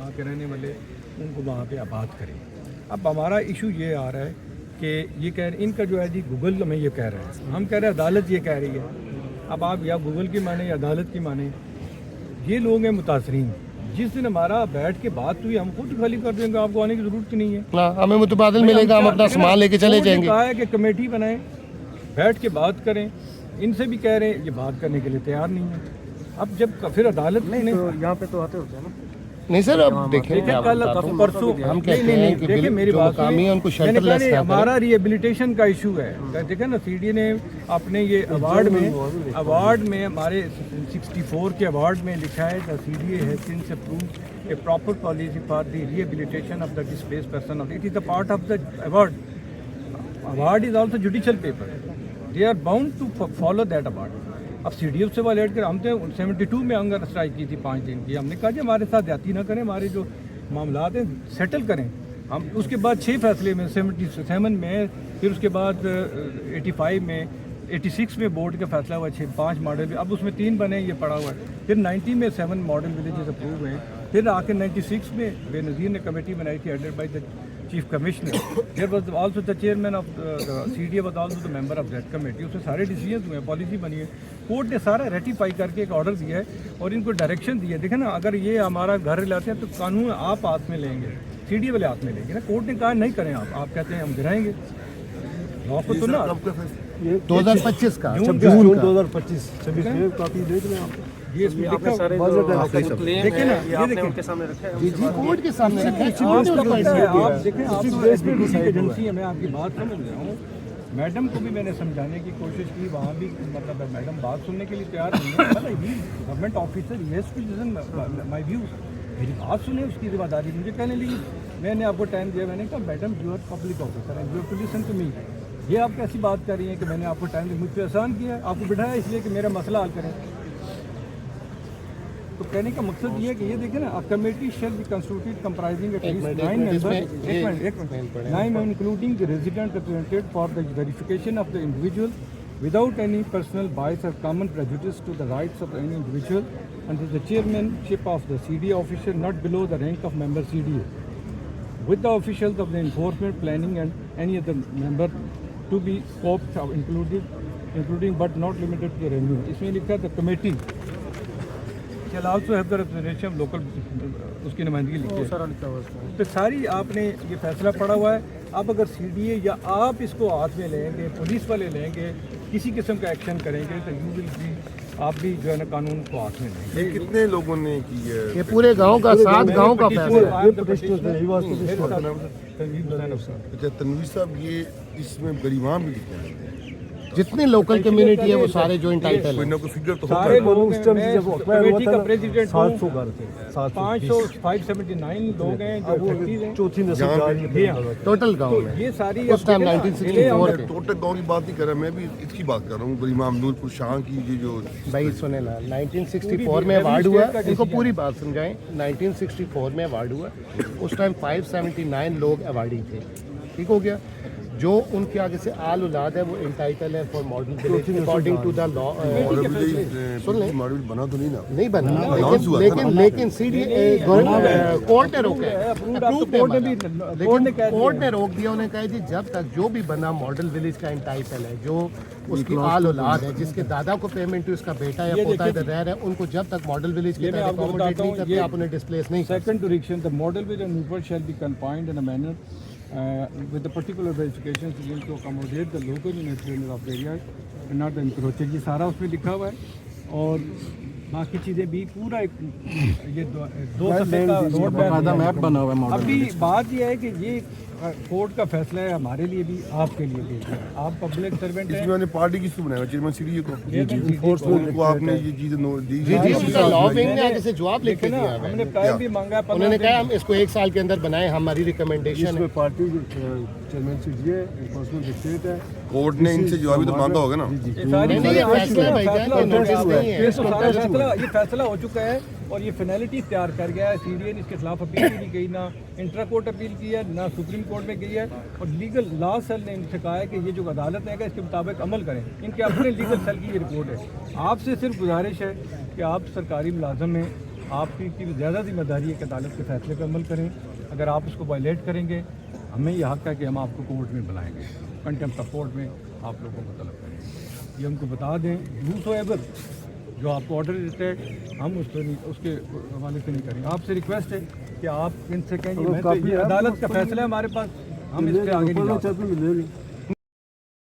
वहाँ के रहने वाले उनको वहाँ पे आबाद करें। अब हमारा इशू ये आ रहा है कि ये कह रहे इनका जो है जी गूगल में ये कह रहा है, हम कह रहे हैं अदालत ये कह रही है। अब आप या गूगल की माने या अदालत की माने, ये लोग हैं मुतासरीन। जिस दिन हमारा बैठ के बात हुई हम खुद खाली कर देंगे, आपको आने की ज़रूरत नहीं है। हमें मुतबादिल मिलेगा, हम अपना सामान लेके चले जाएंगे। कहा है कि कमेटी बनाएं, बैठ के बात करें। इनसे भी कह रहे हैं ये बात करने के लिए तैयार नहीं है। अब जब फिर अदालत ने यहाँ पे तो आते होते हैं ना। नहीं सर, अब देखें कल परसों हम कहते हैं कि देखिए मेरी बात कामी है उनको शेल्टरलेस ना हमारा रिहेबिलिटेशन का इशू है। देखें ना, सीडी ने अपने ये अवार्ड में हमारे 64 के अवार्ड में लिखा है the CDA has since approved a proper policy for the rehabilitation of the displaced person. It is the part of the award is also judicial paper, they are bound to follow that award. अब CDF से वाले कर हम तो 72 में hunger strike की थी 5 दिन की। हमने कहा कि हमारे साथ जाती ना करें, हमारे जो मामलात हैं सेटल करें। हम उसके बाद 6 फैसले में 77 में, फिर उसके बाद 85 में, 86 में बोर्ड का फैसला हुआ 5 मॉडल, अब उसमें 3 बने, ये पड़ा हुआ है। फिर 90 में 7 मॉडल विलेजेस अप्रूव हैं। फिर आके 96 में बेनज़ीर ने कमेटी बनाई थी headed by the chief commissioner. There was also the chairman of the CDA was also the member of that committee. उसमें सारे डिसीजन हुए हैं, पॉलिसी बनी है। कोर्ट ने सारा रेटिफाई करके एक ऑर्डर दिया है और इनको डायरेक्शन दिया है। देखें ना, अगर ये हमारा घर लाते हैं तो कानून आप हाथ में लेंगे, CDA वाले हाथ में लेंगे ना। कोर्ट ने कहा नहीं करें, आप कहते हैं हम गिराएंगे लॉ को। तो ना 2025 का जून 2025 26 कॉपी देख लें आप। ये इसमें लिखा सारे देखिए ना, ये देखिए उनके सामने रखे हैं। जी कोर्ट के सामने रखा है। आप देखें, आप एजेंसी है, मैं आपकी बात समझ रहा हूँ। मैडम को भी मैंने समझाने की कोशिश की, वहाँ भी मतलब मैडम बात सुनने के लिए तैयार नहीं है। मतलब ही government officer yes to listen my views, मेरी बात सुने, उसकी जिम्मेदारी मुझे कहने लगी। मैंने आपको टाइम दिया, मैंने कहा madam you are public officer and you have to listen to me. ये आप कैसी बात कर रही हैं कि मैंने आपको टाइम दिया, मुझ पर आसान किया, आपको बिठाया इसलिए कि मेरा मसला हल करें। तो कहने का मकसद ये है कि ये देखें ना, a committee shall be constituted comprising at least 9 members, 9 including the resident represented for the verification of the individual without any personal bias or common prejudice to the rights of any individual, and the chairmanship of the CDA officer not below the rank of member CDA, with the officials of the enforcement, planning and any other member to be scoped including but not limited to the revenue. इसमें लिखा है the committee shall also have the representation of local, उसकी नुमाइंदगी लिखी है। तो सारी आपने ये फैसला पड़ा हुआ है। अब अगर CDA या आप इसको हाथ में लेंगे, पुलिस वाले लेंगे, किसी किस्म का एक्शन करेंगे तो यू विल बी, आप भी जो है ना कानून को हाथ में लेंगे। ये कितने लोगों ने की है? ये पूरे गांव का 7 गांव का फैसला। अच्छा तनवीर साहब, ये इसमें गरीबान भी लिखे हैं, जितनी लोकल कम्युनिटी है वो सारे जो इंटाइटल कोई है। ना कोई फिगर तो सारे होता लोग उस टाइम जब कमेटी का प्रेसिडेंट 700 घर थे, 579 लोग हैं जो एक्टिव हैं। चौथी नस्ल जा रही है टोटल गांव में ये सारी उस टाइम 1964 के। टोटल गाँव की बात नहीं कर रहा, मैं भी इसकी बात कर रहा हूँ। गरीबान नूरपुर शाह की ये जो भाई सुने ना, 1964 में अवार्ड हुआ, इनको पूरी बात समझाएं। 1964 में अवार्ड हुआ, उस टाइम 579 लोग अवार्डी थे, ठीक हो गया। जो उनके आगे से आल औलाद है वो इंटाइटल है for model village according to the law. Model बना तो नहीं ना, नहीं बना, लेकिन CDA कोर्ट ने रोका है, कोर्ट ने रोक दिया। उन्होंने कहा जी जब तक जो भी बना मॉडल विलेज का इंटाइटल है, जो उसकी आल औलाद है, जिसके दादा को पेमेंट हुई, उसका बेटा या पोता इधर रह रहा है, उनको जब तक मॉडल विलेज के तहत अकोमोडेट नहीं करते आप उन्हें डिस्प्लेस नहीं। Second direction, the model village and newport shall be confined in a manner with the particular verifications to accommodate the local units of the area and not the encroaching। ये सारा उसमें लिखा हुआ है और बाकी चीज़ें भी पूरा एक ये 2 सफ़े का रोड मैप बना हुआ है। अभी बात ये है कि ये कोर्ट का फैसला है हमारे लिए भी, आपके लिए भी। आप पब्लिक सर्वेंट हैं। इसमें पार्टी किसको बनाया? चेयरमैन CDA को आपने ये चीज़ दी। जी लॉ विंग ने आगे से जवाब लिख के दिया है। हमने टाइम भी मांगा, उन्होंने कहा हम इसको 1 साल के अंदर बनाए, हमारी रिकमेंडेशन है। Party chairman CDA enforcement district है। कोर्ट ने इनसे जवाब तो मांगा होगा ना। ये फैसला हो चुका है और ये फाइनलिटी तैयार कर गया है। CDA ने इसके खिलाफ अपील भी नहीं की, ना इंट्रा कोर्ट अपील की है, ना सुप्रीम कोर्ट में गई है। और लीगल लॉ सेल ने इनसे कहा है कि ये जो अदालत है इसके मुताबिक अमल करें। इनके अपने लीगल सेल की ये रिपोर्ट है। आपसे सिर्फ गुजारिश है कि आप सरकारी मुलाजम में आपकी की ज़्यादा जिम्मेदारी है कि अदालत के फैसले पर अमल करें। अगर आप उसको वायलेट करेंगे, हमें यह हक़ है कि हम आपको कोर्ट में बुलाएंगे, कंटेम्प्ट ऑफ कोर्ट में आप लोगों को तलब करेंगे। ये हमको बता दें, whosoever जो आपको ऑर्डर देते हैं हम उसके हवाले से नहीं करेंगे। आपसे रिक्वेस्ट है कि आप इनसे कहेंगे, मैं तो ये अदालत का फैसला है हमारे पास, हम इसके आगे नहीं जा सकते।